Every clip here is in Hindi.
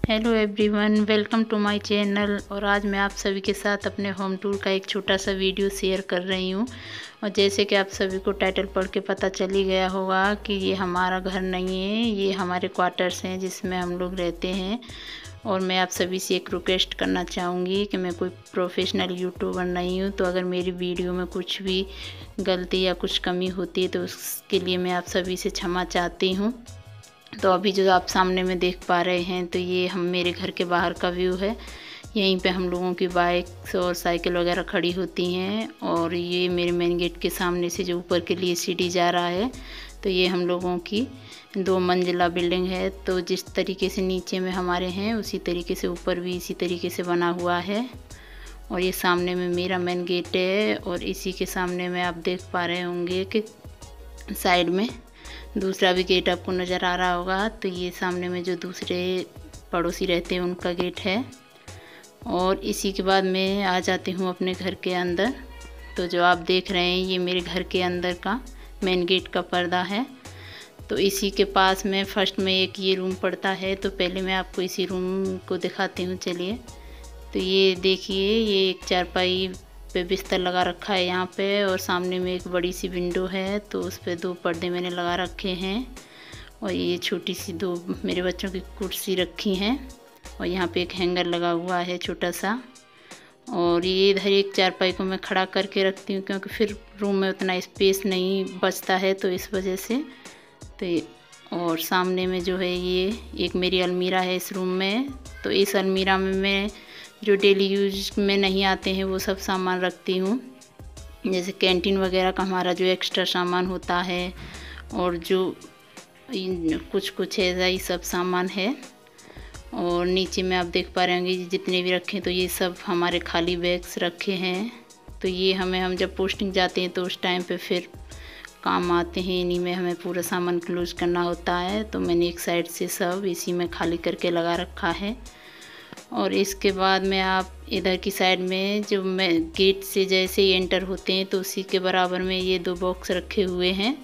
Hello everyone, welcome to my channel. और आज मैं आप सभी के साथ अपने होम टूर का एक छोटा सा वीडियो शेयर कर रही हूँ। और जैसे कि आप सभी को टाइटल पढ़ के पता चल ही गया होगा कि ये हमारा घर नहीं है, ये हमारे क्वार्टर्स हैं जिसमें हम लोग रहते हैं। और मैं आप सभी से एक रिक्वेस्ट करना चाहूँगी कि मैं कोई प्रोफेशनल यूट्यूबर नहीं हूँ, तो अगर मेरी वीडियो में कुछ भी गलती या कुछ कमी होती है तो उसके लिए मैं आप सभी से क्षमा चाहती हूँ। तो अभी जो आप सामने में देख पा रहे हैं तो ये हम मेरे घर के बाहर का व्यू है। यहीं पे हम लोगों की बाइक्स और साइकिल वगैरह खड़ी होती हैं। और ये मेरे मेन गेट के सामने से जो ऊपर के लिए सीढ़ी जा रहा है, तो ये हम लोगों की 2 मंजिला बिल्डिंग है। तो जिस तरीके से नीचे में हमारे हैं उसी तरीके से ऊपर भी इसी तरीके से बना हुआ है। और ये सामने में मेरा मेन गेट है। और इसी के सामने में आप देख पा रहे होंगे कि साइड में दूसरा भी गेट आपको नज़र आ रहा होगा। तो ये सामने में जो दूसरे पड़ोसी रहते हैं उनका गेट है। और इसी के बाद मैं आ जाती हूँ अपने घर के अंदर। तो जो आप देख रहे हैं ये मेरे घर के अंदर का मेन गेट का पर्दा है। तो इसी के पास में फर्स्ट में एक ये रूम पड़ता है। तो पहले मैं आपको इसी रूम को दिखाती हूँ, चलिए। तो ये देखिए, ये एक चारपाई पे बिस्तर लगा रखा है यहाँ पे। और सामने में एक बड़ी सी विंडो है, तो उस पर 2 पर्दे मैंने लगा रखे हैं। और ये छोटी सी 2 मेरे बच्चों की कुर्सी रखी हैं। और यहाँ पे एक हैंगर लगा हुआ है छोटा सा। और ये इधर एक चारपाई को मैं खड़ा करके रखती हूँ क्योंकि फिर रूम में उतना स्पेस नहीं बचता है, तो इस वजह से। और सामने में जो है ये एक मेरी अलमीरा है इस रूम में। तो इस अलमीरा में मैं जो डेली यूज में नहीं आते हैं वो सब सामान रखती हूँ, जैसे कैंटीन वगैरह का हमारा जो एक्स्ट्रा सामान होता है और जो कुछ ऐसा ही सब सामान है। और नीचे में आप देख पा रहे होंगे जितने भी रखे, तो ये सब हमारे खाली बैग्स रखे हैं। तो ये हम जब पोस्टिंग जाते हैं तो उस टाइम पे फिर काम आते हैं, इन्हीं में हमें पूरा सामान क्लोज करना होता है। तो मैंने एक साइड से सब इसी में खाली करके लगा रखा है। और इसके बाद में आप इधर की साइड में जो मैं गेट से जैसे ही एंटर होते हैं तो उसी के बराबर में ये 2 बॉक्स रखे हुए हैं।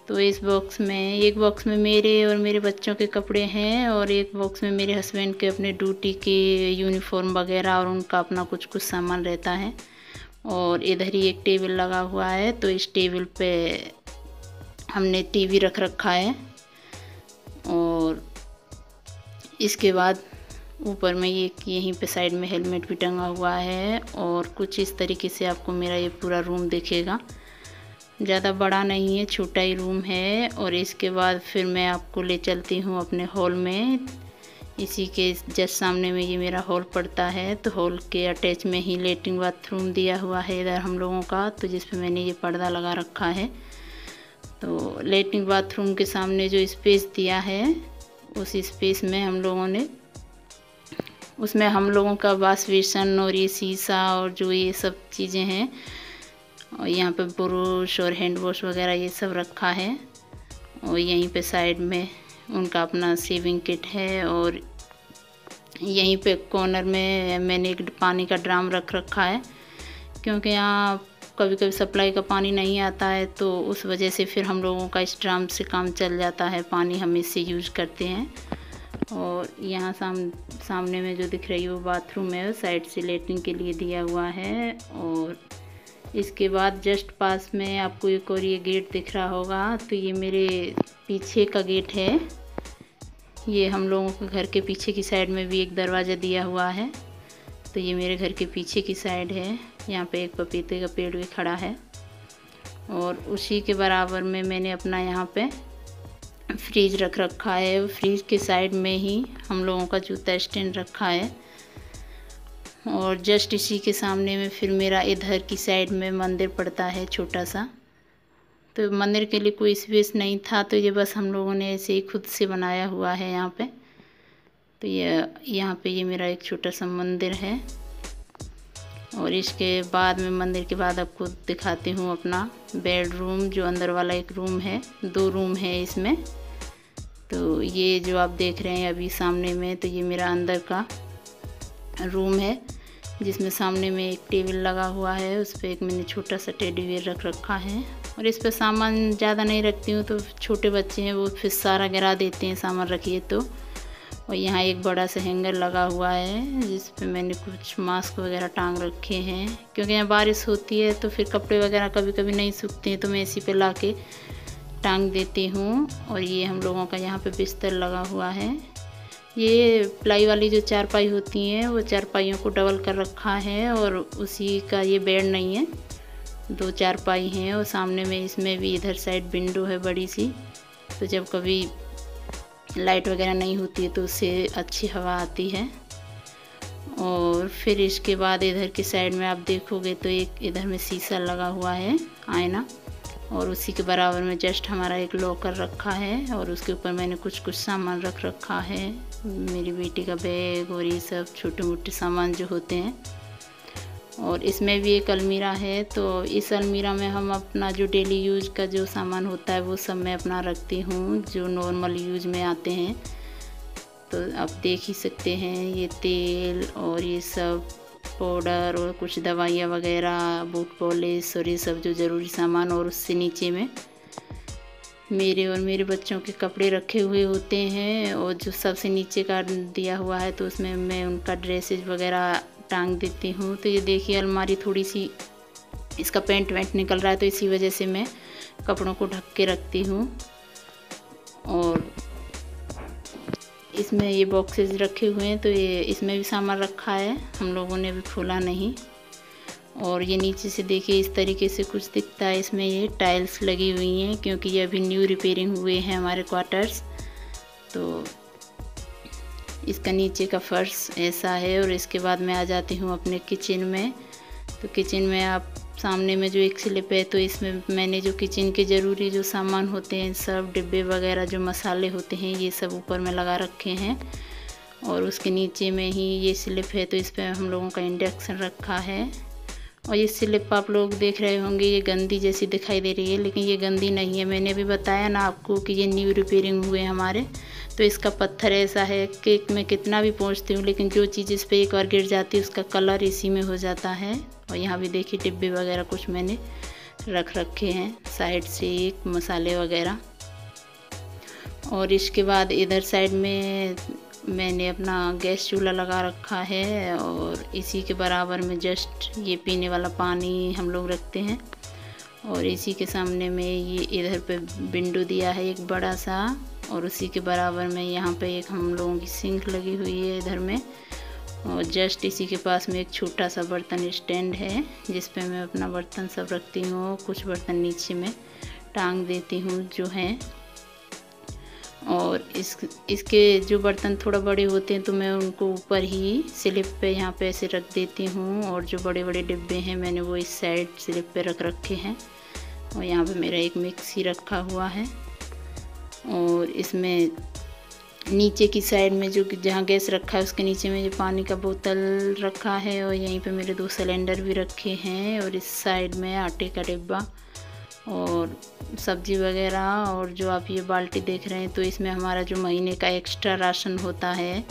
तो इस बॉक्स में एक बॉक्स में मेरे और मेरे बच्चों के कपड़े हैं, और एक बॉक्स में मेरे हस्बैंड के अपने ड्यूटी के यूनिफॉर्म वगैरह और उनका अपना कुछ सामान रहता है। और इधर ही एक टेबल लगा हुआ है, तो इस टेबल पे हमने टीवी रख रखा है। और इसके बाद ऊपर में ये यहीं पे साइड में हेलमेट भी टंगा हुआ है। और कुछ इस तरीके से आपको मेरा ये पूरा रूम दिखेगा। ज़्यादा बड़ा नहीं है, छोटा ही रूम है। और इसके बाद फिर मैं आपको ले चलती हूँ अपने हॉल में। इसी के जस्ट सामने में ये मेरा हॉल पड़ता है। तो हॉल के अटैच में ही लेटरिन बाथरूम दिया हुआ है इधर हम लोगों का, तो जिस पे मैंने ये पर्दा लगा रखा है। तो लेटरिन बाथरूम के सामने जो स्पेस दिया है उस स्पेस में उसमें हम लोगों का वॉश बेसन और ये शीशा और जो ये सब चीज़ें हैं, और यहाँ पे ब्रश और हैंड वॉश वगैरह ये सब रखा है। और यहीं पे साइड में उनका अपना शेविंग किट है। और यहीं पे कॉर्नर में मैंने एक पानी का ड्राम रख रखा है, क्योंकि यहाँ कभी कभी सप्लाई का पानी नहीं आता है, तो उस वजह से फिर हम लोगों का इस ड्राम से काम चल जाता है, पानी हम इससे यूज करते हैं। और यहाँ सामने में जो दिख रही है वो बाथरूम है, साइड से लेटरिन के लिए दिया हुआ है। और इसके बाद जस्ट पास में आपको एक और ये गेट दिख रहा होगा, तो ये मेरे पीछे का गेट है। ये हम लोगों के घर के पीछे की साइड में भी एक दरवाज़ा दिया हुआ है। तो ये मेरे घर के पीछे की साइड है। यहाँ पे एक पपीते का पेड़ भी खड़ा है। और उसी के बराबर में मैंने अपना यहाँ पे फ्रीज रख रखा है। फ्रीज के साइड में ही हम लोगों का जूता स्टैंड रखा है। और जस्ट इसी के सामने में फिर मेरा इधर की साइड में मंदिर पड़ता है छोटा सा। तो मंदिर के लिए कोई स्पेस नहीं था, तो ये बस हम लोगों ने ऐसे ही खुद से बनाया हुआ है यहाँ पे। तो ये यहाँ पे ये मेरा एक छोटा सा मंदिर है। और इसके बाद में मंदिर के बाद आपको दिखाती हूँ अपना बेडरूम, जो अंदर वाला एक रूम है। 2 रूम है इसमें। तो ये जो आप देख रहे हैं अभी सामने में, तो ये मेरा अंदर का रूम है, जिसमें सामने में एक टेबल लगा हुआ है, उस पर एक मैंने छोटा सा टेडी बियर रख रखा है। और इस पर सामान ज़्यादा नहीं रखती हूँ, तो छोटे बच्चे हैं वो फिर सारा गिरा देते हैं सामान रखिए तो। और यहाँ एक बड़ा सा हैंगर लगा हुआ है जिस पे मैंने कुछ मास्क वगैरह टांग रखे हैं, क्योंकि यहाँ बारिश होती है तो फिर कपड़े वगैरह कभी कभी नहीं सूखते हैं, तो मैं इसी पे ला के टांग देती हूँ। और ये हम लोगों का यहाँ पे बिस्तर लगा हुआ है। ये प्लाई वाली जो चारपाई होती हैं वो चारपाइयों को डबल कर रखा है, और उसी का ये बेड नहीं है, 2 चारपाई हैं। और सामने में इसमें भी इधर साइड विंडो है बड़ी सी, तो जब कभी लाइट वगैरह नहीं होती है तो उससे अच्छी हवा आती है। और फिर इसके बाद इधर की साइड में आप देखोगे तो एक इधर में शीशा लगा हुआ है, आईना, और उसी के बराबर में जस्ट हमारा एक लॉकर रखा है, और उसके ऊपर मैंने कुछ सामान रख रखा है, मेरी बेटी का बैग और ये सब छोटे मोटे सामान जो होते हैं। और इसमें भी एक अलमीरा है, तो इस अलमीरा में हम अपना जो डेली यूज का जो सामान होता है वो सब मैं अपना रखती हूँ, जो नॉर्मल यूज में आते हैं। तो आप देख ही सकते हैं, ये तेल और ये सब पाउडर और कुछ दवाइयाँ वगैरह, बूट पॉलिश और ये सब जो ज़रूरी सामान। और उससे नीचे में मेरे और मेरे बच्चों के कपड़े रखे हुए होते हैं, और जो सबसे नीचे का दिया हुआ है तो उसमें मैं उनका ड्रेसेस वगैरह टांग देती हूँ। तो ये देखिए अलमारी थोड़ी सी इसका पेंट वेंट निकल रहा है, तो इसी वजह से मैं कपड़ों को ढक के रखती हूँ। और इसमें ये बॉक्सेस रखे हुए हैं, तो ये इसमें भी सामान रखा है, हम लोगों ने भी खोला नहीं। और ये नीचे से देखिए इस तरीके से कुछ दिखता है, इसमें ये टाइल्स लगी हुई हैं, क्योंकि ये अभी न्यू रिपेयरिंग हुए हैं हमारे क्वार्टर्स। तो इसका नीचे का फर्श ऐसा है। और इसके बाद मैं आ जाती हूँ अपने किचन में। तो किचन में आप सामने में जो एक स्लिप है, तो इसमें मैंने जो किचन के ज़रूरी जो सामान होते हैं, सब डिब्बे वगैरह जो मसाले होते हैं, ये सब ऊपर में लगा रखे हैं। और उसके नीचे में ही ये स्लिप है, तो इस पर हम लोगों का इंडक्शन रखा है। और ये स्लिप आप लोग देख रहे होंगे, ये गंदी जैसी दिखाई दे रही है, लेकिन ये गंदी नहीं है। मैंने भी बताया ना आपको कि ये न्यू रिपेयरिंग हुए हमारे, तो इसका पत्थर ऐसा है कि मैं कितना भी पोंछती हूँ, लेकिन जो चीज़ इस पर एक बार गिर जाती है उसका कलर इसी में हो जाता है। और यहाँ भी देखिए डिब्बे वगैरह कुछ मैंने रख रखे हैं साइड से, एक मसाले वगैरह। और इसके बाद इधर साइड में मैंने अपना गैस चूल्हा लगा रखा है, और इसी के बराबर में जस्ट ये पीने वाला पानी हम लोग रखते हैं। और इसी के सामने में ये इधर पे विंडो दिया है एक बड़ा सा, और उसी के बराबर में यहाँ पे एक हम लोगों की सिंक लगी हुई है इधर में। और जस्ट इसी के पास में एक छोटा सा बर्तन स्टैंड है, जिस पे मैं अपना बर्तन सब रखती हूँ। कुछ बर्तन नीचे में टांग देती हूँ जो हैं। और इसके जो बर्तन थोड़ा बड़े होते हैं तो मैं उनको ऊपर ही स्लिप पे यहाँ पे ऐसे रख देती हूँ, और जो बड़े बड़े डिब्बे हैं मैंने वो इस साइड स्लिप पे रख रखे हैं। और यहाँ पे मेरा एक मिक्सी रखा हुआ है। और इसमें नीचे की साइड में जो जहाँ गैस रखा है उसके नीचे में जो पानी का बोतल रखा है, और यहीं पे मेरे 2 सिलेंडर भी रखे हैं। और इस साइड में आटे का डिब्बा और सब्जी वगैरह, और जो आप ये बाल्टी देख रहे हैं तो इसमें हमारा जो महीने का एक्स्ट्रा राशन होता है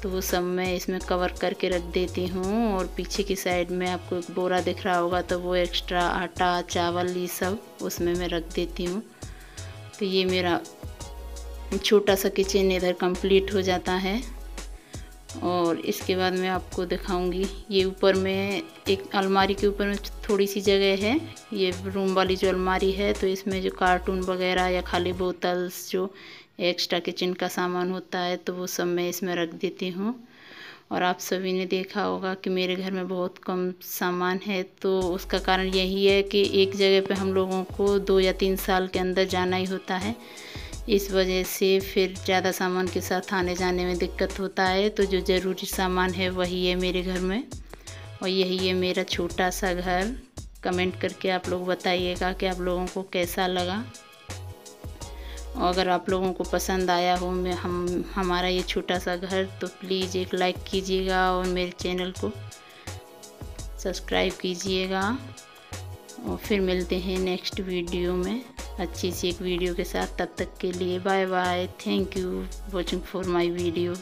तो वो सब मैं इसमें कवर करके रख देती हूँ। और पीछे की साइड में आपको एक बोरा दिख रहा होगा, तो वो एक्स्ट्रा आटा चावल ये सब उसमें मैं रख देती हूँ। तो ये मेरा छोटा सा किचन इधर कंप्लीट हो जाता है। और इसके बाद मैं आपको दिखाऊंगी, ये ऊपर में एक अलमारी के ऊपर में थोड़ी सी जगह है, ये रूम वाली जो अलमारी है, तो इसमें जो कार्टून वगैरह या खाली बोतल्स जो एक्स्ट्रा किचन का सामान होता है तो वो सब मैं इसमें रख देती हूँ। और आप सभी ने देखा होगा कि मेरे घर में बहुत कम सामान है, तो उसका कारण यही है कि एक जगह पे हम लोगों को 2 या 3 साल के अंदर जाना ही होता है। इस वजह से फिर ज़्यादा सामान के साथ आने जाने में दिक्कत होता है। तो जो ज़रूरी सामान है वही है मेरे घर में, और यही है मेरा छोटा सा घर। कमेंट करके आप लोग बताइएगा कि आप लोगों को कैसा लगा, और अगर आप लोगों को पसंद आया हो हमारा ये छोटा सा घर, तो प्लीज़ एक लाइक कीजिएगा और मेरे चैनल को सब्सक्राइब कीजिएगा। और फिर मिलते हैं नेक्स्ट वीडियो में अच्छी सी एक वीडियो के साथ। तब तक के लिए bye bye. Thank you watching for my video.